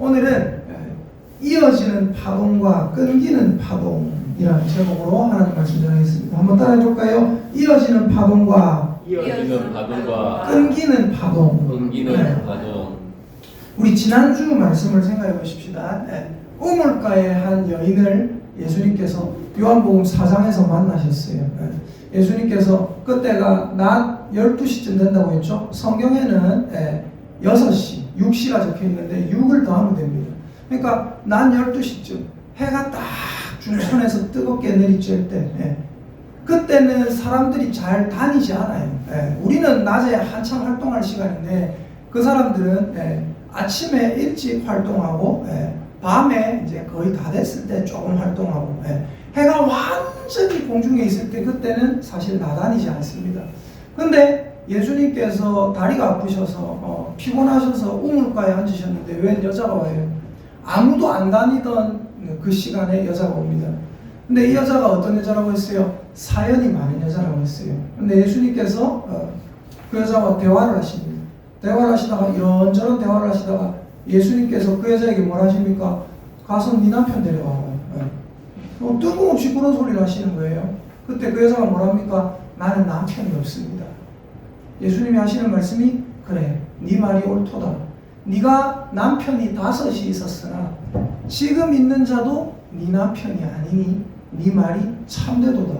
오늘은 이어지는 파동과 끊기는 파동이라는 제목으로 하나님 말씀 전하겠습니다. 한번 따라해 볼까요? 이어지는 파동과 끊기는 파동. 파동. 우리 지난주 말씀을 생각해 보십시다. 우물가의 한 여인을 예수님께서 요한복음 4장에서 만나셨어요. 예수님께서 그때가 낮 12시쯤 된다고 했죠. 성경에는 6시, 6시가 적혀 있는데 6을 더하면 됩니다. 그러니까 낮 12시쯤 해가 딱 중천에서 뜨겁게 내리쬐을 때 그때는 사람들이 잘 다니지 않아요. 우리는 낮에 한참 활동할 시간인데 그 사람들은 아침에 일찍 활동하고 밤에 이제 거의 다 됐을 때 조금 활동하고 해가 완전히 공중에 있을 때 그때는 사실 나다니지 않습니다. 근데 예수님께서 다리가 아프셔서 피곤하셔서 우물가에 앉으셨는데 웬 여자가 와요. 아무도 안 다니던 그 시간에 여자가 옵니다. 근데 이 여자가 어떤 여자라고 했어요? 사연이 많은 여자라고 했어요. 근데 예수님께서 그 여자와 대화를 하십니다. 대화를 하시다가 이런저런 대화를 하시다가 예수님께서 그 여자에게 뭘 하십니까? 가서 네 남편 데려와. 뜬금없이 그런 소리를 하시는 거예요. 그때 그 여자가 뭐랍니까? 나는 남편이 없습니다. 예수님이 하시는 말씀이 그래, 네 말이 옳도다. 네가 남편이 5이 있었으나 지금 있는 자도 네 남편이 아니니 네 말이 참되도다.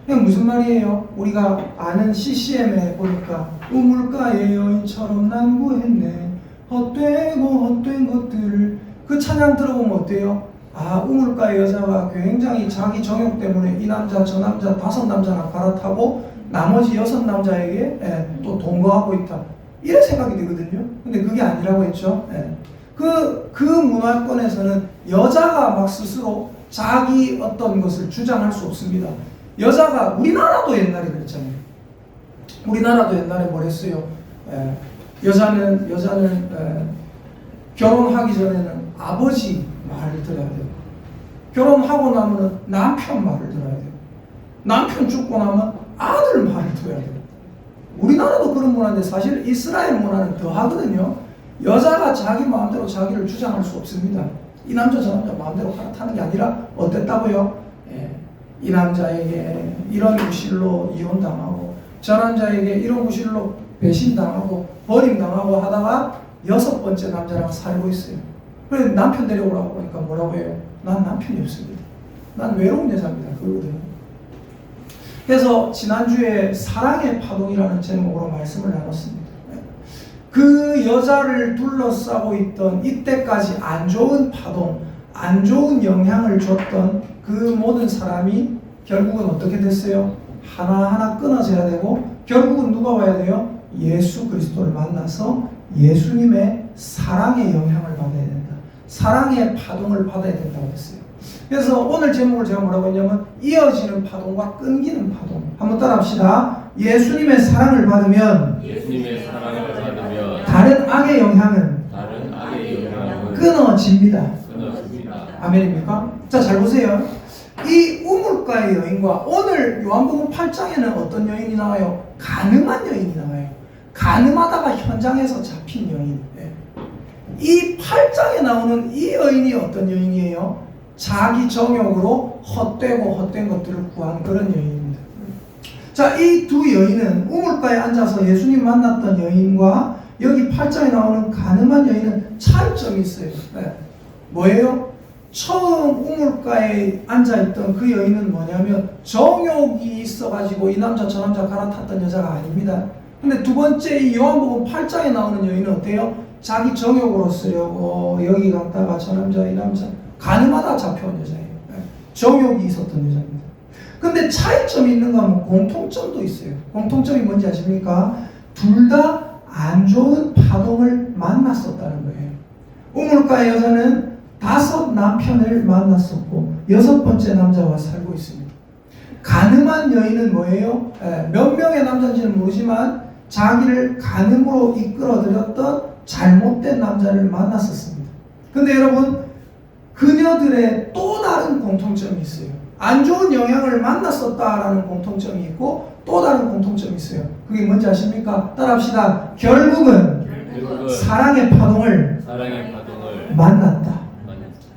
이게 무슨 말이에요? 우리가 아는 CCM에 보니까 우물가의 여인처럼 난 구했네. 헛되고 헛된 것들을 그 찬양 들어보면 어때요? 아, 우물가의 여자가 굉장히 자기 정욕 때문에 이 남자 저 남자 5남자나 갈아타고 나머지 6남자에게 또 동거하고 있다. 이런 생각이 되거든요. 근데 그게 아니라고 했죠. 그 문화권에서는 여자가 막 스스로 자기 어떤 것을 주장할 수 없습니다. 여자가 우리나라도 옛날에 그랬잖아요. 우리나라도 옛날에 뭘 했어요? 여자는 결혼하기 전에는 아버지 말을 들어야 돼요. 결혼하고 나면은 남편 말을 들어야 돼요. 남편 죽고 나면 아들 말을 들어야 돼요. 우리나라도 그런 문화인데 사실 이스라엘 문화는 더 하거든요. 여자가 자기 마음대로 자기를 주장할 수 없습니다. 이 남자 저 남자 마음대로 갈아타는 게 아니라 어땠다고요? 이 남자에게 이런 구실로 이혼당하고 저 남자에게 이런 구실로 배신당하고 버림당하고 하다가 6번째 남자랑 살고 있어요. 그래서 남편 데려오라고 하니까 뭐라고 해요? 난 남편이 없습니다. 난 외로운 여자입니다. 그러거든요. 그래서 지난주에 사랑의 파동이라는 제목으로 말씀을 나눴습니다. 그 여자를 둘러싸고 있던 이때까지 안 좋은 파동, 안 좋은 영향을 줬던 그 모든 사람이 결국은 어떻게 됐어요? 하나하나 끊어져야 되고 결국은 누가 와야 돼요? 예수 그리스도를 만나서 예수님의 사랑의 영향을 받아야 된다. 사랑의 파동을 받아야 된다고 했어요. 그래서 오늘 제목을 제가 뭐라고 했냐면 이어지는 파동과 끊기는 파동. 한번 따라합시다. 예수님의 사랑을 받으면 다른 악의 영향은 끊어집니다. 아멘입니까? 자, 잘 보세요. 이 우물가의 여인과 오늘 요한복음 8장에는 어떤 여인이 나와요? 간음한 여인이 나와요. 간음하다가 현장에서 잡힌 여인. 이 8장에 나오는 이 여인이 어떤 여인이에요? 자기 정욕으로 헛되고 헛된 것들을 구한 그런 여인입니다. 자, 이 두 여인은 우물가에 앉아서 예수님 만났던 여인과 여기 8장에 나오는 간음한 여인은 차이점이 있어요. 뭐예요? 처음 우물가에 앉아있던 그 여인은 뭐냐면 정욕이 있어가지고 이 남자 저 남자 갈아탔던 여자가 아닙니다. 근데 두 번째 이 요한복음 8장에 나오는 여인은 어때요? 자기 정욕으로 쓰려고 여기 갔다가 저 남자 이 남자 간음하다 잡혀온 여자예요. 정욕이 있었던 여자입니다. 근데 차이점이 있는가 하면 공통점도 있어요. 공통점이 뭔지 아십니까? 둘 다 안 좋은 파동을 만났었다는 거예요. 우물가의 여자는 5 남편을 만났었고 6번째 남자와 살고 있습니다. 간음한 여인은 뭐예요? 몇 명의 남자인지는 모르지만 자기를 간음으로 이끌어들였던 잘못된 남자를 만났었습니다. 근데 여러분, 그녀들의 또 다른 공통점이 있어요. 안 좋은 영향을 만났었다라는 공통점이 있고 또 다른 공통점이 있어요. 그게 뭔지 아십니까? 따라합시다. 결국은 결국은 사랑의 파동을 만났다.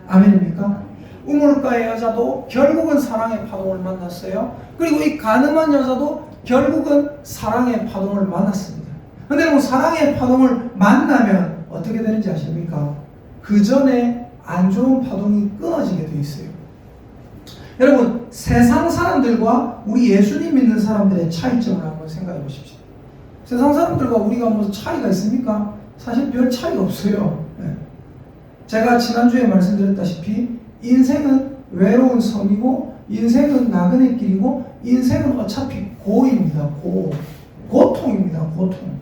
아멘입니까? 우물가의 여자도 결국은 사랑의 파동을 만났어요. 그리고 이 가늠한 여자도 결국은 사랑의 파동을 만났습니다. 근데 여러분, 사랑의 파동을 만나면 어떻게 되는지 아십니까? 그 전에 안 좋은 파동이 끊어지게 돼 있어요. 여러분, 세상 사람들과 우리 예수님 믿는 사람들의 차이점을 한번 생각해 보십시오. 세상 사람들과 우리가 뭐 차이가 있습니까? 사실 별 차이가 없어요. 제가 지난주에 말씀드렸다시피 인생은 외로운 섬이고 인생은 나그네 길이고 인생은 어차피 고입니다. 고통입니다. 고통.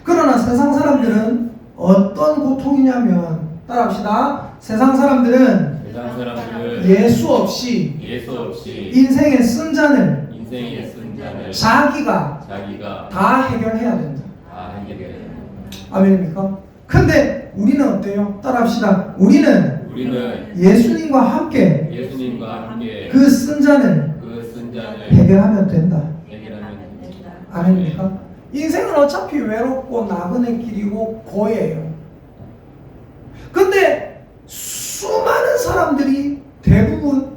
그러나 세상 사람들은 어떤 고통이냐면, 따라합시다. 세상 사람들은 예수 없이 인생의 쓴잔을 자기가 다 해결해야 된다. 아멘입니까? 근데 우리는 어때요? 따라합시다. 우리는 예수님과 함께 그 쓴잔을 해결하면 된다. 아멘입니까? 인생은 어차피 외롭고 나그네 길이고 고예요. 근데 수많은 사람들이 대부분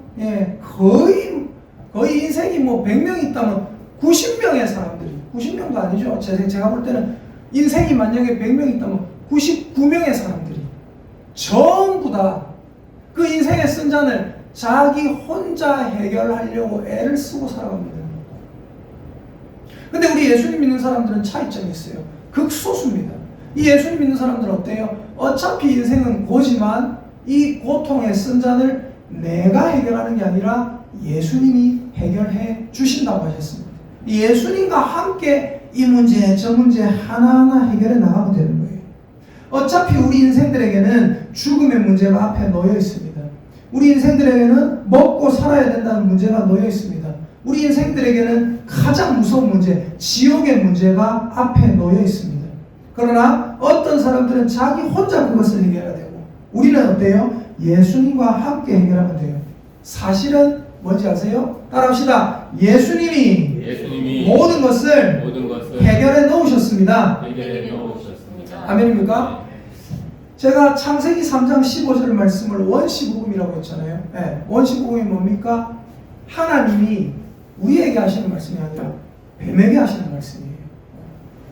거의 인생이 뭐 100명 있다면 90명의 사람들이, 90명도 아니죠. 제가 볼 때는 인생이 만약에 100명 있다면 99명의 사람들이 전부 다 그 인생의 쓴잔을 자기 혼자 해결하려고 애를 쓰고 살아갑니다. 근데 우리 예수님 믿는 사람들은 차이점이 있어요. 극소수입니다. 이 예수님 믿는 사람들은 어때요? 어차피 인생은 고지만 이 고통의 쓴잔을 내가 해결하는 게 아니라 예수님이 해결해 주신다고 하셨습니다. 예수님과 함께 이 문제 저 문제 하나하나 해결해 나가면 되는 거예요. 어차피 우리 인생들에게는 죽음의 문제가 앞에 놓여 있습니다. 우리 인생들에게는 먹고 살아야 된다는 문제가 놓여 있습니다. 우리 인생들에게는 가장 무서운 문제, 지옥의 문제가 앞에 놓여 있습니다. 그러나 어떤 사람들은 자기 혼자 그것을 해결해야 되고, 우리는 어때요? 예수님과 함께 해결하면 돼요. 사실은 뭔지 아세요? 따라합시다. 예수님이 모든 것을 해결해 놓으셨습니다. 아멘입니까? 제가 창세기 3장 15절 말씀을 원시복음이라고 했잖아요. 원시복음이 뭡니까? 하나님이 우리에게 하시는 말씀이 아니라 뱀에게 하시는 말씀이에요.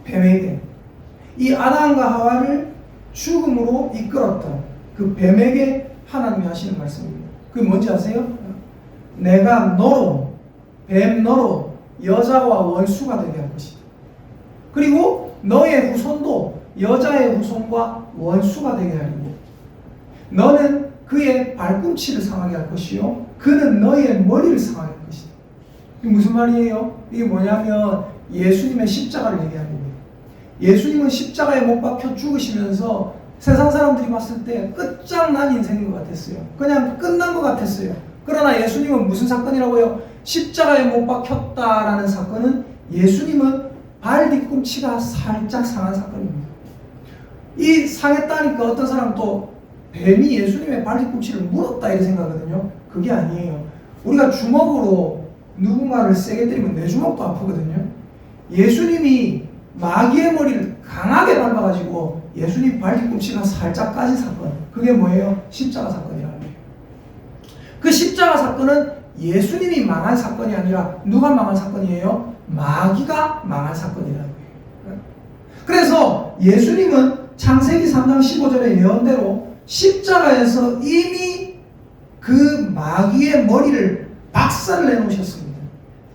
뱀에게. 이 아담과 하와를 죽음으로 이끌었다. 그 뱀에게 하나님이 하시는 말씀입니다. 그게 뭔지 아세요? 내가 뱀 너로 여자와 원수가 되게 할 것이다. 그리고 너의 후손도 여자의 후손과 원수가 되게 하리고, 너는 그의 발꿈치를 상하게 할 것이요 그는 너의 머리를 상하게 할 것이다. 이게 무슨 말이에요? 이게 뭐냐면 예수님의 십자가를 얘기하는 겁니다. 예수님은 십자가에 못 박혀 죽으시면서 세상 사람들이 봤을 때 끝장난 인생인 것 같았어요. 그냥 끝난 것 같았어요. 그러나 예수님은 무슨 사건이라고요? 십자가에 못 박혔다라는 사건은 예수님은 발 뒤꿈치가 살짝 상한 사건입니다. 이 상했다니까 어떤 사람 또 뱀이 예수님의 발 뒤꿈치를 물었다 이렇게 생각하거든요. 그게 아니에요. 우리가 주먹으로 누군가를 세게 때리면 내 주먹도 아프거든요. 예수님이 마귀의 머리를 강하게 밟아가지고 예수님 발 뒤꿈치가 살짝 까진 사건, 그게 뭐예요? 십자가 사건이라는 거예요. 그 십자가 사건은 예수님이 망한 사건이 아니라 누가 망한 사건이에요? 마귀가 망한 사건이라는 거예요. 그래서 예수님은 창세기 3장 15절의 예언대로 십자가에서 이미 그 마귀의 머리를 박살을 내놓으셨습니다.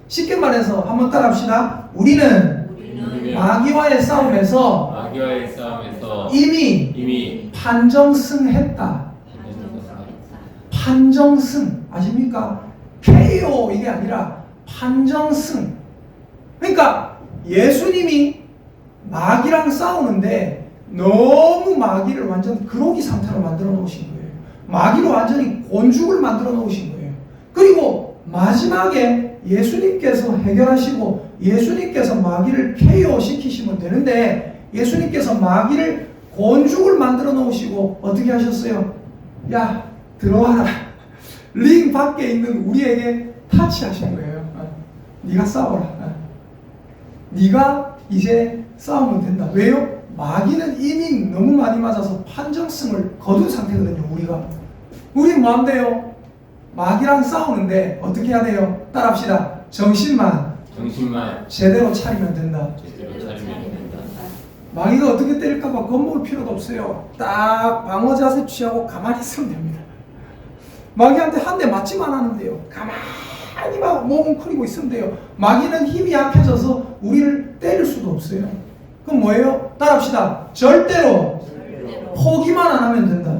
쉽게 말해서 한번 따라합시다. 우리는 마귀와의 싸움에서 이미 판정승했다. 판정승 아십니까? KO 이게 아니라 판정승. 그러니까 예수님이 마귀랑 싸우는데 너무 마귀를 완전 그로기 상태로 만들어 놓으신 거예요. 마귀로 완전히 곤죽을 만들어 놓으신 거예요. 그리고 마지막에 예수님께서 해결하시고 예수님께서 마귀를 KO 시키시면 되는데, 예수님께서 마귀를 곤죽을 만들어 놓으시고 어떻게 하셨어요? 야, 들어와라. 링 밖에 있는 우리에게 타치하신 거예요. 네가 싸워라. 네가 이제 싸우면 된다. 왜요? 마귀는 이미 너무 많이 맞아서 판정성을 거둔 상태거든요. 우리 뭐 한대요? 마귀랑 싸우는데 어떻게 해야 돼요? 따라합시다. 정신만 제대로 차리면 된다. 마귀가 어떻게 때릴까봐 겁먹을 필요도 없어요. 딱 방어 자세 취하고 가만히 있으면 됩니다. 마귀한테 한 대 맞지만 않으면돼요. 가만히 막 멍크리고 있으면 돼요. 마귀는 힘이 약해져서 우리를 때릴 수도 없어요. 그럼 뭐예요? 따라합시다. 절대로 포기만 안 하면 된다.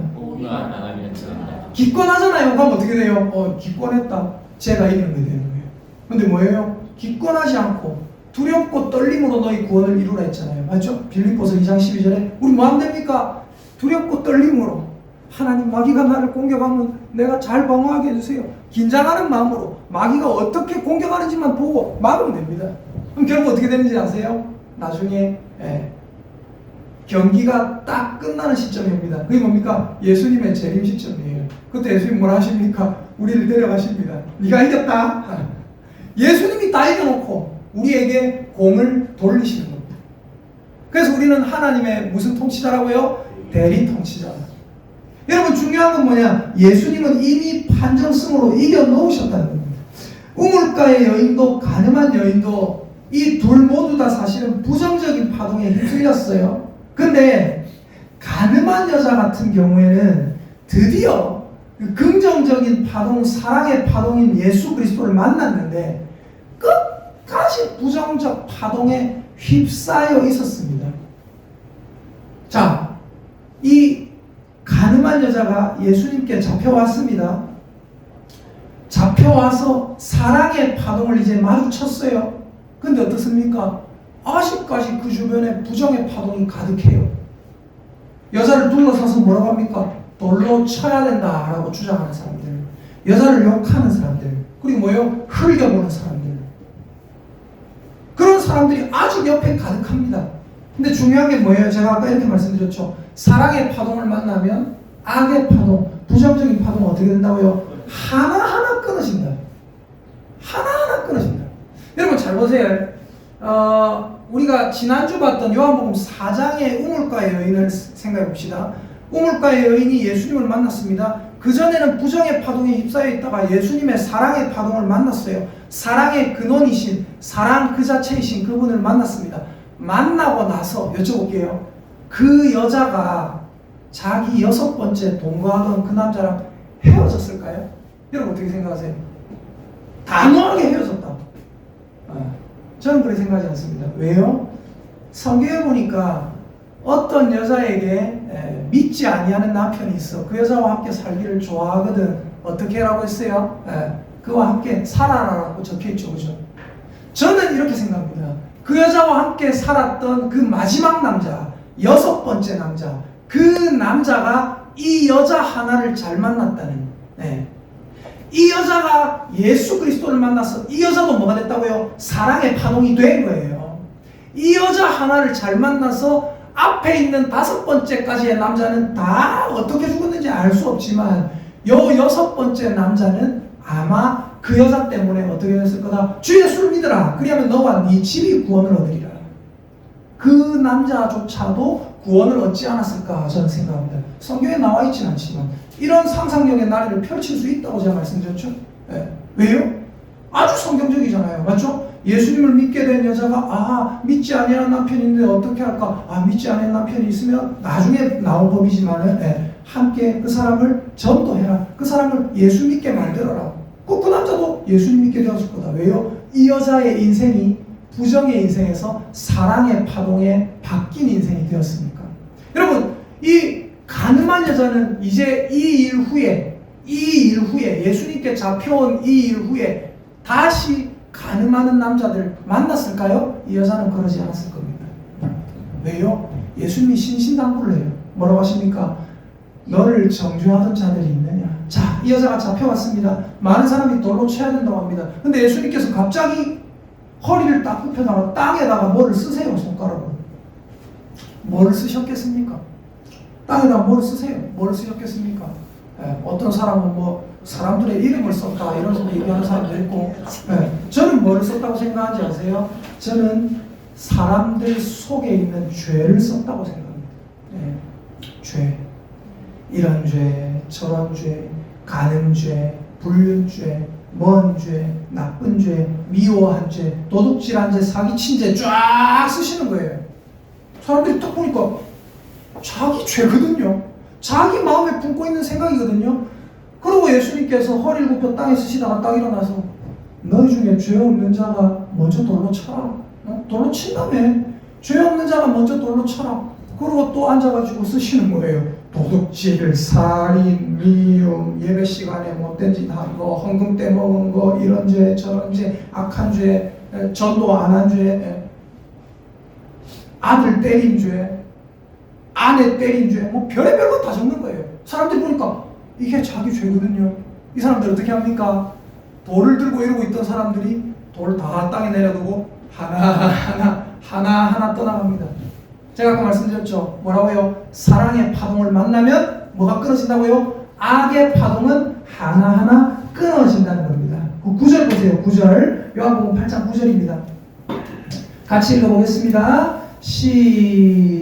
기권하잖아요. 그럼 어떻게 돼요? 기권했다. 제가 이기는 게 되는 거예요. 근데 뭐예요? 기권하지 않고 두렵고 떨림으로 너희 구원을 이루라 했잖아요. 맞죠? 빌립보서 2장 12절에 우리 뭐 하면 됩니까? 두렵고 떨림으로 하나님, 마귀가 나를 공격하면 내가 잘 방어하게 해주세요. 긴장하는 마음으로 마귀가 어떻게 공격하는지만 보고 막으면 됩니다. 그럼 결국 어떻게 되는지 아세요? 나중에 경기가 딱 끝나는 시점입니다. 그게 뭡니까? 예수님의 재림 시점이에요. 그때 예수님 뭐라 하십니까? 우리를 데려가십니다. 네가 이겼다. 예수님이 다 이겨놓고 우리에게 공을 돌리시는 겁니다. 그래서 우리는 하나님의 무슨 통치자라고요? 대리 통치자. 여러분, 중요한 건 뭐냐? 예수님은 이미 판정성으로 이겨놓으셨다는 겁니다. 우물가의 여인도 가늠한 여인도 이 둘 모두 다 사실은 부정적인 파동에 휩쓸렸어요. 근데 가늠한 여자 같은 경우에는 드디어 그 긍정적인 파동, 사랑의 파동인 예수 그리스도를 만났는데 끝까지 부정적 파동에 휩싸여 있었습니다. 자, 이 가늠한 여자가 예수님께 잡혀왔습니다. 잡혀와서 사랑의 파동을 이제 마주쳤어요. 근데 어떻습니까? 아직까지 그 주변에 부정의 파동이 가득해요. 여자를 둘러싸서 뭐라고 합니까? 돌로 쳐야 된다라고 주장하는 사람들, 여자를 욕하는 사람들, 그리고 뭐예요? 흘겨보는 사람들, 그런 사람들이 아직 옆에 가득합니다. 근데 중요한 게 뭐예요? 제가 아까 이렇게 말씀드렸죠. 사랑의 파동을 만나면 악의 파동, 부정적인 파동은 어떻게 된다고요? 하나하나 끊어진다. 하나하나 끊어진다. 여러분 잘 보세요. 우리가 지난주 봤던 요한복음 4장의 우물가의 여인을 생각해 봅시다. 우물가의 여인이 예수님을 만났습니다. 그전에는 부정의 파동에 휩싸여 있다가 예수님의 사랑의 파동을 만났어요. 사랑의 근원이신, 사랑 그 자체이신 그분을 만났습니다. 만나고 나서 여쭤볼게요. 그 여자가 자기 6번째 동거하던 그 남자랑 헤어졌을까요? 여러분 어떻게 생각하세요? 단호하게 헤어졌다. 저는 그렇게 생각하지 않습니다. 왜요? 성경에 보니까 어떤 여자에게 믿지 아니하는 남편이 있어. 그 여자와 함께 살기를 좋아하거든. 어떻게 하라고 했어요? 그와 함께 살아라라고 적혀있죠. 그죠? 저는 이렇게 생각합니다. 그 여자와 함께 살았던 그 마지막 남자, 6번째 남자, 그 남자가 이 여자 하나를 잘 만났다는, 이 여자가 예수 그리스도를 만나서 이 여자도 뭐가 됐다고요? 사랑의 파동이 된 거예요. 이 여자 하나를 잘 만나서 앞에 있는 5번째까지의 남자는 다 어떻게 죽었는지 알 수 없지만 요 6번째 남자는 아마 그 여자 때문에 어떻게 됐을 거다? 주 예수를 믿으라. 그리하면 너와 네 집이 구원을 얻으리라. 그 남자조차도 구원을 얻지 않았을까 저는 생각합니다. 성경에 나와 있지는 않지만 이런 상상력의 나래를 펼칠 수 있다고 제가 말씀드렸죠. 왜요? 아주 성경적이잖아요. 맞죠? 예수님을 믿게 된 여자가 믿지 아니하는 남편이 있는데 어떻게 할까? 믿지 않는 남편이 있으면 나중에 나온 법이지만은 함께 그 사람을 전도해라. 그 사람을 예수 믿게 만들어라. 그 남자도 예수님 믿게 되었을 거다. 왜요? 이 여자의 인생이 부정의 인생에서 사랑의 파동에 바뀐 인생이 되었으니까. 여러분, 이 가늠한 여자는 이제 이 일 후에 예수님께 잡혀온 이 일 후에 다시 가늠하는 남자들 만났을까요? 이 여자는 그러지 않았을 겁니다. 왜요? 예수님이 신신당부를 해요. 뭐라고 하십니까? 너를 정죄하던 자들이 있느냐? 자, 이 여자가 잡혀왔습니다. 많은 사람이 돌로 쳐야 된다고 합니다. 근데 예수님께서 갑자기 허리를 딱 굽혀다가 땅에다가 뭐를 쓰세요, 손가락으로. 뭐를 쓰셨겠습니까? 땅에다가 뭐를 쓰세요. 뭐를 쓰셨겠습니까? 어떤 사람은 뭐 사람들의 이름을 썼다 이런 식으로 얘기하는 사람도 있고, 저는 뭐를 썼다고 생각하는지 아세요? 저는 사람들 속에 있는 죄를 썼다고 생각합니다. 죄, 이런 죄, 저런 죄, 간음죄, 불륜죄, 먼 죄, 나쁜 죄, 미워한 죄, 도둑질한 죄, 사기친 죄 쫙 쓰시는 거예요. 사람들이 딱 보니까 자기 죄거든요. 자기 마음에 품고 있는 생각이거든요. 그리고 예수님께서 허리를 굽혀 땅에 쓰시다가 딱 일어나서 너희 중에 죄 없는 자가 먼저 돌로 쳐라. 돌로 친다며. 죄 없는 자가 먼저 돌로 쳐라. 그리고 또 앉아가지고 쓰시는 거예요. 도둑질, 살인, 미움, 예배 시간에 못된 짓 한 거, 헌금 떼먹은 거, 이런 죄, 저런 죄, 악한 죄, 전도 안 한 죄, 아들 때린 죄, 아내 때린 죄, 뭐 별의별 거 다 적는 거예요. 사람들이 보니까 이게 자기 죄거든요. 이 사람들 어떻게 합니까? 돌을 들고 이러고 있던 사람들이 돌을 다 땅에 내려두고 하나하나 떠나갑니다. 제가 아까 말씀드렸죠. 뭐라고요? 사랑의 파동을 만나면 뭐가 끊어진다고요? 악의 파동은 하나하나 끊어진다는 겁니다. 그 9절 보세요. 9절. 요한복음 8장 9절입니다. 같이 읽어보겠습니다.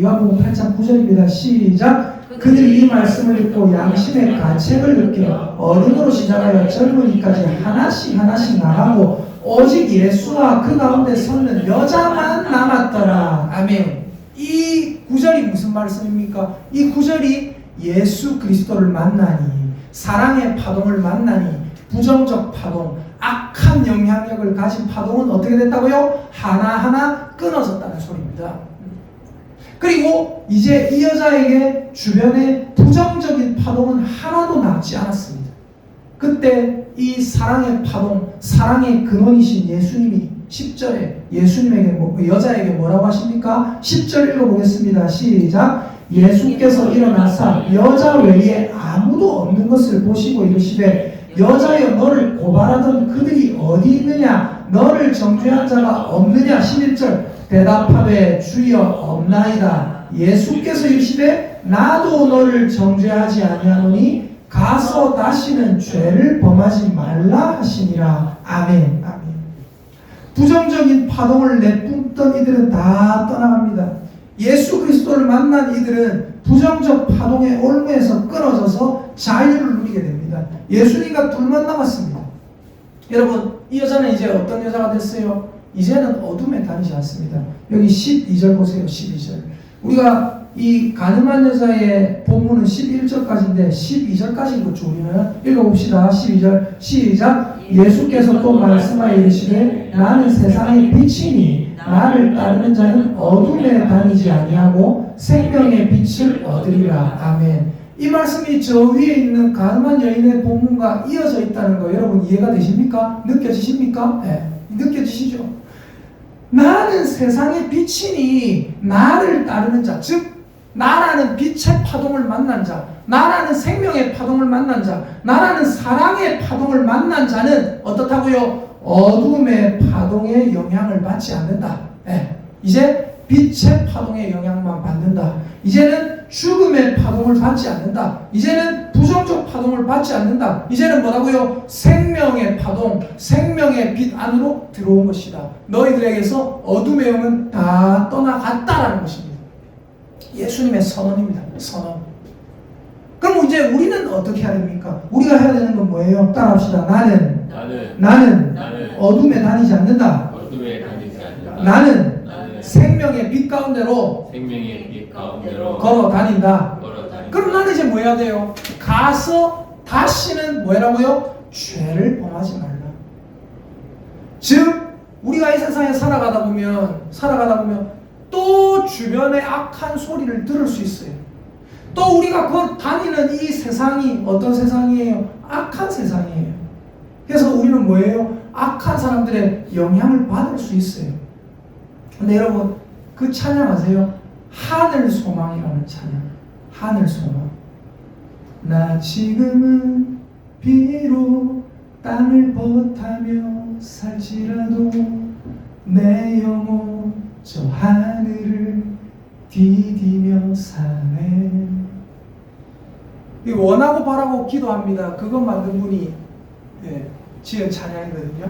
요한복음 8장 9절입니다. 시작. 그들이 이 말씀을 듣고 양심의 가책을 느껴 어른으로 시작하여 젊은이까지 하나씩 나가고 오직 예수와 그 가운데 서는 여자만 남았더라. 아멘. 이 구절이 무슨 말씀입니까? 이 구절이 예수 그리스도를 만나니, 사랑의 파동을 만나니, 부정적 파동, 악한 영향력을 가진 파동은 어떻게 됐다고요? 하나하나 끊어졌다는 소리입니다. 그리고 이제 이 여자에게 주변에 부정적인 파동은 하나도 남지 않았습니다. 그때 이 사랑의 파동, 사랑의 근원이신 예수님이 10절에 예수님에게 여자에게 뭐라고 하십니까? 10절 읽어보겠습니다. 시작. 예수께서 일어나사 여자 외에 아무도 없는 것을 보시고 이르시되 여자여 너를 고발하던 그들이 어디 있느냐? 너를 정죄한 자가 없느냐? 11절 대답하되 주여 없나이다. 예수께서 이르시되 나도 너를 정죄하지 아니하노니 가서 다시는 죄를 범하지 말라 하시니라. 아멘. 아멘. 부정적인 파동을 내뿜던 이들은 다 떠나갑니다. 예수 그리스도를 만난 이들은 부정적 파동의 올무에서 끊어져서 자유를 누리게 됩니다. 예수님과 둘만 남았습니다. 여러분, 이 여자는 이제 어떤 여자가 됐어요? 이제는 어둠에 다니지 않습니다. 여기 12절 보세요. 12절. 우리가 이 가늠한 여자의 본문은 11절까지인데 12절까지 읽었죠. 우리는 읽어봅시다. 12절 시작. 예수께서 또 말씀하여 이르시되 나는 세상의 빛이니 나를 따르는 자는 어둠에 다니지 아니하고 생명의 빛을 얻으리라. 아멘. 이 말씀이 저 위에 있는 가늠한 여인의 본문과 이어져 있다는 거 여러분 이해가 되십니까? 느껴지십니까? 네, 느껴지시죠? 나는 세상의 빛이니 나를 따르는 자, 즉 나라는 빛의 파동을 만난 자, 나라는 생명의 파동을 만난 자, 나라는 사랑의 파동을 만난 자는 어떻다고요? 어둠의 파동의 영향을 받지 않는다. 네. 이제 빛의 파동의 영향만 받는다. 이제는 죽음의 파동을 받지 않는다. 이제는 부정적 파동을 받지 않는다. 이제는 뭐라고요? 생명의 파동, 생명의 빛 안으로 들어온 것이다. 너희들에게서 어둠의 영은 다 떠나갔다라는 것입니다. 예수님의 선언입니다. 선언. 그럼 이제 우리는 어떻게 해야 됩니까? 우리가 해야 되는 건 뭐예요? 따라합시다. 나는 어둠에 다니지 않는다. 나는 생명의 빛 가운데로 걸어 다닌다. 그럼 나는 이제 뭐 해야 돼요? 가서 다시는 뭐라고요? 죄를 범하지 말라. 즉 우리가 이 세상에 살아가다 보면 또 주변의 악한 소리를 들을 수 있어요. 또 우리가 그 다니는 이 세상이 어떤 세상이에요? 악한 세상이에요. 그래서 우리는 뭐예요? 악한 사람들의 영향을 받을 수 있어요. 근데 여러분 그 찬양 아세요? 하늘 소망이라는 찬양. 하늘 소망. 나 지금은 비록 땅을 벗하며 살지라도 내 영혼 저 하늘을 디디며 사네. 원하고 바라고 기도합니다. 그것 만든 분이 지은 찬양이거든요.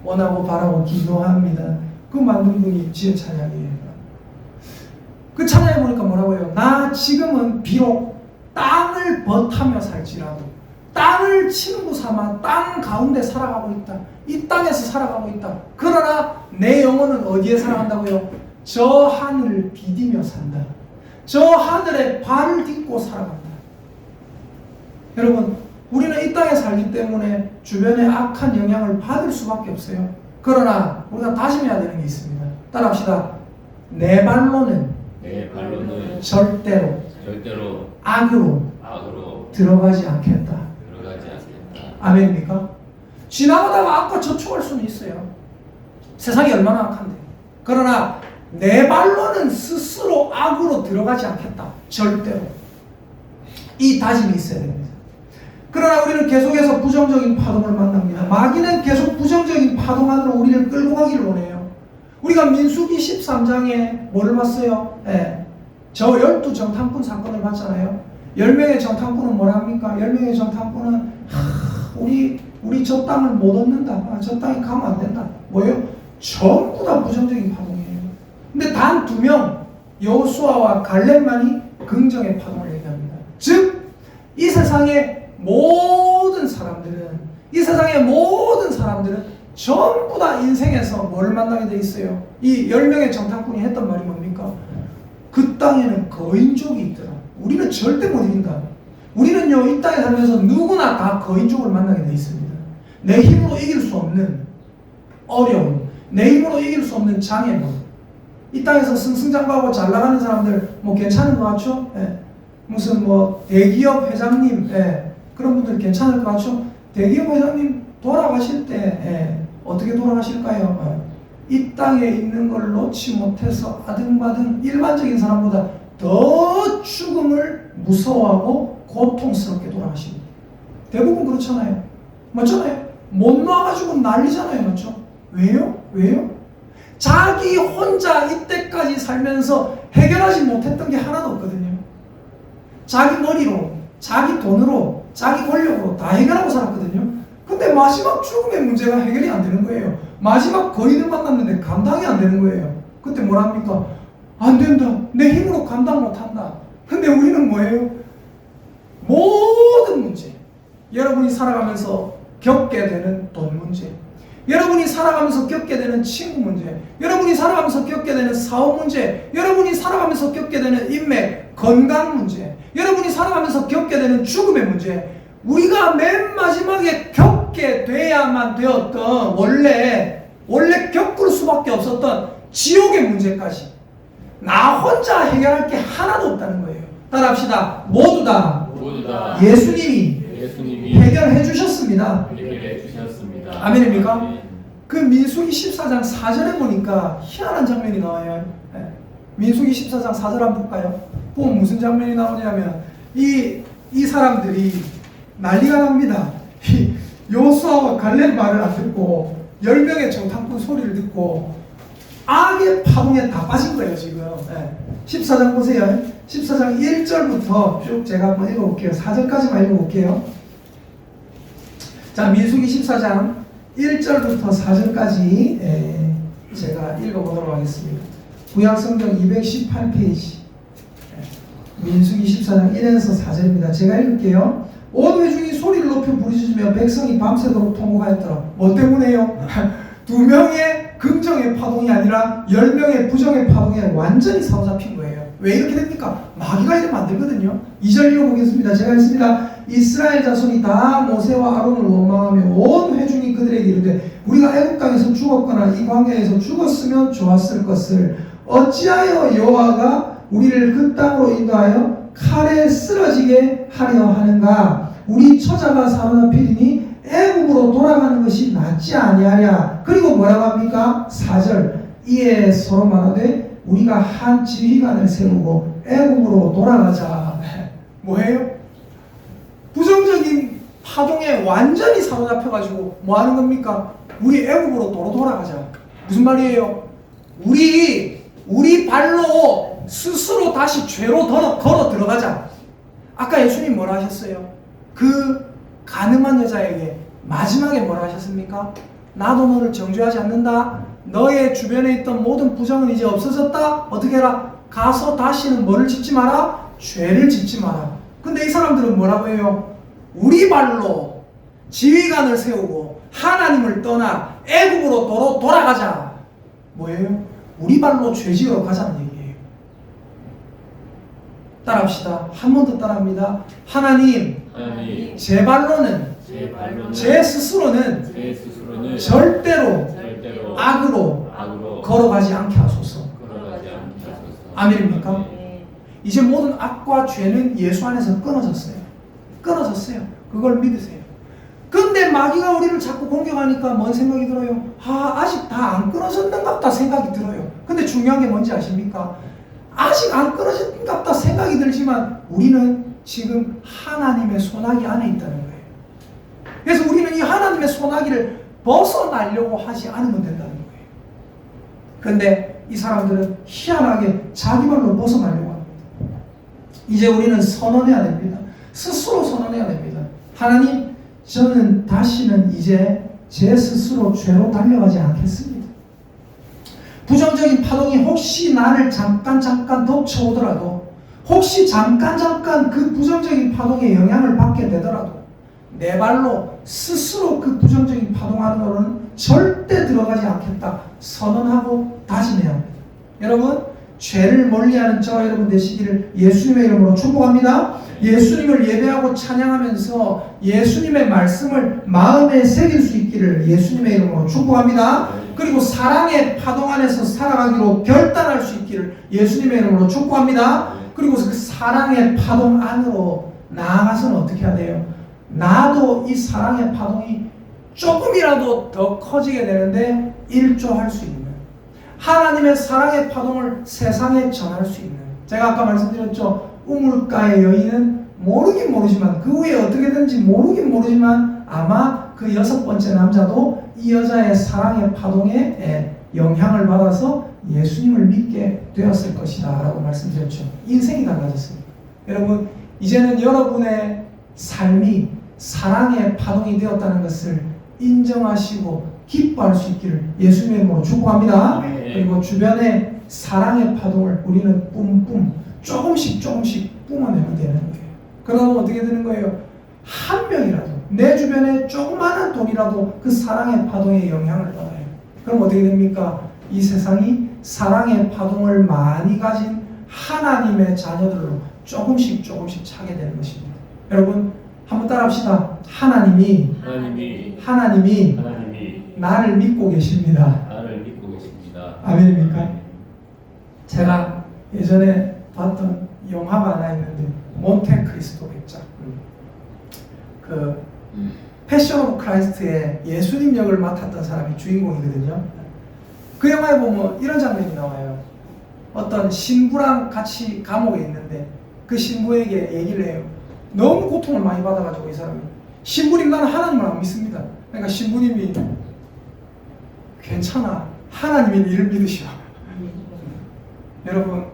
원하고 바라고 기도합니다. 그 만든 분이 지은 찬양이에요. 그 찬양에 보니까 뭐라고요? 나 지금은 비록 땅을 버타며 살지라도, 땅을 친구 삼아 땅 가운데 살아가고 있다. 이 땅에서 살아가고 있다. 그러나 내 영혼은 어디에 살아간다고요? 저 하늘을 비디며 산다. 저 하늘에 발을 딛고 살아간다. 여러분, 우리는 이 땅에 살기 때문에 주변의 악한 영향을 받을 수밖에 없어요. 그러나 우리가 다짐해야 되는 게 있습니다. 따라합시다. 내 발로는 절대로 악으로 들어가지 않겠다. 아멘입니까? 지나가다가 악과 접촉할 수는 있어요. 세상이 얼마나 악한데. 그러나 내 발로는 스스로 악으로 들어가지 않겠다. 절대로. 이 다짐이 있어야 됩니다. 그러나 우리는 계속해서 부정적인 파동을 만납니다. 마귀는 계속 부정적인 파동 안으로 우리를 끌고 가기를 원해요. 우리가 민수기 13장에 뭐를 봤어요? 저 12정탐꾼 사건을 봤잖아요. 10명의 정탐꾼은 뭐라 합니까? 10명의 정탐꾼은 우리 저 땅을 못 얻는다. 저 땅에 가면 안 된다. 뭐예요? 전부 다 부정적인 파동이에요. 근데 단 2명, 여호수아와 갈렙만이 긍정의 파동을 얘기합니다. 즉 이 세상의 모든 사람들은 전부 다 인생에서 뭐를 만나게 돼 있어요? 이 10명의 정탐꾼이 했던 말이 뭡니까? 그 땅에는 거인족이 있더라. 우리는 절대 못 이긴다. 우리는요, 이 땅에 살면서 누구나 다 거인족을 만나게 돼 있습니다. 내 힘으로 이길 수 없는 어려움, 내 힘으로 이길 수 없는 장애물. 이 땅에서 승승장구하고 잘 나가는 사람들 뭐 괜찮은 것 같죠? 무슨 뭐 대기업 회장님, 그런 분들 괜찮을 것 같죠? 대기업 회장님 돌아가실 때 어떻게 돌아가실까요? 이 땅에 있는 걸 놓지 못해서 아등바등 일반적인 사람보다 더 죽음을 무서워하고 고통스럽게 돌아가십니다. 대부분 그렇잖아요. 맞잖아요. 못 놔가지고 난리잖아요. 맞죠? 왜요? 자기 혼자 이때까지 살면서 해결하지 못했던 게 하나도 없거든요. 자기 머리로, 자기 돈으로, 자기 권력으로 다 해결하고 살았거든요. 근데 마지막 죽음의 문제가 해결이 안 되는 거예요. 마지막 거인을 만났는데 감당이 안 되는 거예요. 그때 뭐랍니까? 안 된다. 내 힘으로 감당 못한다. 근데 우리는 뭐예요? 모든 문제, 여러분이 살아가면서 겪게 되는 돈 문제, 여러분이 살아가면서 겪게 되는 친구 문제, 여러분이 살아가면서 겪게 되는 사업 문제, 여러분이 살아가면서 겪게 되는 인맥, 건강 문제, 여러분이 살아가면서 겪게 되는 죽음의 문제, 우리가 맨 마지막에 겪게 돼야만 되었던 원래 겪을 수밖에 없었던 지옥의 문제까지 나 혼자 해결할 게 하나도 없다는 거예요. 따라합시다. 모두 다 예수님이 해결해 주셨습니다. 아멘입니까? 그 민수기 14장 4절에 보니까 희한한 장면이 나와요. 민수기 14장 4절 한번 볼까요? 보면 무슨 장면이 나오냐면 이 사람들이 난리가 납니다. 여호수아와 갈렙 말을 안 듣고 10명의 정탐꾼 소리를 듣고 악의 파동에 다 빠진 거예요. 지금 14장 보세요. 14장 1절부터 쭉 제가 한번 읽어볼게요. 4절까지만 읽어볼게요. 자, 민수기 14장 1절부터 4절까지 제가 읽어보도록 하겠습니다. 구약성경 218페이지 민수기 14장 1에서 4절입니다. 제가 읽을게요. 온 회중이 소리를 높여 부르짖으며 백성이 밤새도록 통곡하였더라. 뭐 때문에요? 2명의 긍정의 파동이 아니라 10명의 부정의 파동에 완전히 사로잡힌 거예요. 왜 이렇게 됩니까? 마귀가 이러면 안 되거든요. 2절 읽어보겠습니다. 제가 읽습니다. 이스라엘 자손이 다 모세와 아론을 원망하며 온 회중이 그들에게 이르되 우리가 애굽 땅에서 죽었거나 이 광야에서 죽었으면 좋았을 것을 어찌하여 여호와가 우리를 그 땅으로 인도하여 칼에 쓰러지게 하려 하는가? 우리 처자가 사로잡히리니 애굽으로 돌아가는 것이 낫지 아니하랴. 그리고 뭐라고 합니까? 4절 이에 서로 말하되 우리가 한 지휘관을 세우고 애굽으로 돌아가자. 뭐예요? 부정적인 파동에 완전히 사로잡혀가지고 뭐 하는 겁니까? 우리 애굽으로 돌아가자. 무슨 말이에요? 우리 발로 스스로 다시 죄로 걸어 들어가자. 아까 예수님 뭐라 하셨어요? 그 가늠한 여자에게 마지막에 뭐라 하셨습니까? 나도 너를 정죄하지 않는다. 너의 주변에 있던 모든 부정은 이제 없어졌다. 어떻게 해라? 가서 다시는 뭐를 짓지 마라? 죄를 짓지 마라. 근데 이 사람들은 뭐라고 해요? 우리 발로 지휘관을 세우고 하나님을 떠나 애굽으로 돌아가자. 뭐예요? 우리 발로 죄 지으러 가자는 얘기예요. 따라합시다. 한 번 더 따라합니다. 하나님, 제 발로는 제 스스로는 절대로 악으로 걸어가지 않게 하소서. 아멘입니까? 이제 모든 악과 죄는 예수 안에서 끊어졌어요. 끊어졌어요. 그걸 믿으세요. 근데 마귀가 우리를 자꾸 공격하니까 뭔 생각이 들어요? 아직 다 안 끊어졌는갑다 생각이 들어요. 근데 중요한 게 뭔지 아십니까? 아직 안 끊어졌는갑다 생각이 들지만 우리는 지금 하나님의 소나기 안에 있다는 거예요. 그래서 우리는 이 하나님의 소나기를 벗어나려고 하지 않으면 된다는 거예요. 근데 이 사람들은 희한하게 자기 발로 벗어나려고 합니다. 이제 우리는 선언해야 됩니다. 스스로 선언해야 됩니다. 하나님, 저는 다시는 이제 제 스스로 죄로 달려가지 않겠습니다. 부정적인 파동이 혹시 나를 잠깐 덮쳐오더라도, 혹시 잠깐 그 부정적인 파동에 영향을 받게 되더라도 내 발로 스스로 그 부정적인 파동 안으로는 절대 들어가지 않겠다 선언하고 다짐해야 합니다. 여러분, 죄를 멀리하는 저와 여러분 되시기를 예수님의 이름으로 축복합니다. 예수님을 예배하고 찬양하면서 예수님의 말씀을 마음에 새길 수 있기를 예수님의 이름으로 축복합니다. 그리고 사랑의 파동 안에서 살아가기로 결단할 수 있기를 예수님의 이름으로 축복합니다. 그리고 그 사랑의 파동 안으로 나아가서는 어떻게 해야 돼요? 나도 이 사랑의 파동이 조금이라도 더 커지게 되는데 일조할 수 있는, 하나님의 사랑의 파동을 세상에 전할 수 있는, 제가 아까 말씀드렸죠. 우물가의 여인은 모르긴 모르지만, 그 후에 어떻게 된지 모르긴 모르지만 아마 그 6번째 남자도 이 여자의 사랑의 파동에 영향을 받아서 예수님을 믿게 되었을 것이다 라고 말씀드렸죠. 인생이 달라졌습니다. 여러분, 이제는 여러분의 삶이 사랑의 파동이 되었다는 것을 인정하시고 기뻐할 수 있기를 예수님의 이름으로 축복합니다. 그리고 주변에 사랑의 파동을 우리는 뿜뿜 조금씩 뿜어내면 되는 거예요. 그러면 어떻게 되는 거예요? 한 명이라도 내 주변에 조그마한 돈이라도 그 사랑의 파동에 영향을 받아요. 그럼 어떻게 됩니까? 이 세상이 사랑의 파동을 많이 가진 하나님의 자녀들로 조금씩 차게 되는 것입니다. 여러분, 한번 따라합시다. 하나님이 나를 믿고 계십니다. 아멘입니까? 제가 예전에 봤던 영화가 하나 있는데 몬테크리스토 백작, 그 패션 오브 크라이스트의 예수님 역을 맡았던 사람이 주인공이거든요. 그 영화에 보면 이런 장면이 나와요. 어떤 신부랑 같이 감옥에 있는데 그 신부에게 얘기를 해요. 너무 고통을 많이 받아가지고 이 사람이, 신부님 나는 하나님을 안 믿습니다. 그러니까 신부님이 괜찮아, 하나님의 일을 믿으시오. 여러분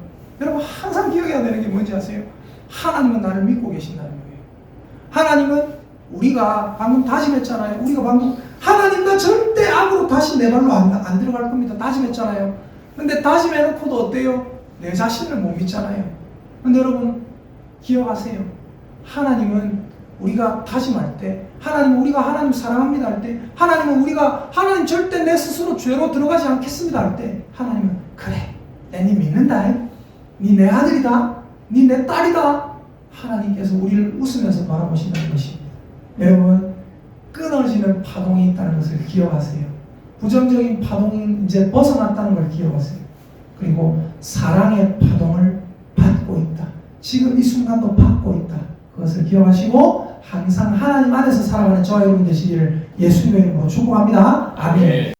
항상 기억해야 되는 게 뭔지 아세요? 하나님은 나를 믿고 계신다는 거예요. 하나님은, 우리가 방금 다짐했잖아요. 하나님 나 절대 악으로 다시 내 발로 안 들어갈 겁니다 다짐했잖아요. 근데 다짐해놓고도 어때요? 내 자신을 못 믿잖아요. 근데 여러분 기억하세요. 하나님은 우리가 다짐할 때, 하나님은 우리가 하나님 사랑합니다 할 때, 하나님은 우리가 하나님 절대 내 스스로 죄로 들어가지 않겠습니다 할 때, 하나님은 그래, 니 믿는다, 니 내 아들이다, 니 내 딸이다, 하나님께서 우리를 웃으면서 바라보신다는 것입니다. 여러분, 끊어지는 파동이 있다는 것을 기억하세요. 부정적인 파동이 이제 벗어났다는 걸 기억하세요. 그리고 사랑의 파동을 받고 있다, 지금 이 순간도 받고 있다, 그것을 기억하시고 항상 하나님 안에서 살아가는 저와 여러분 되시기를 예수님의 이름으로 축복합니다. 아멘.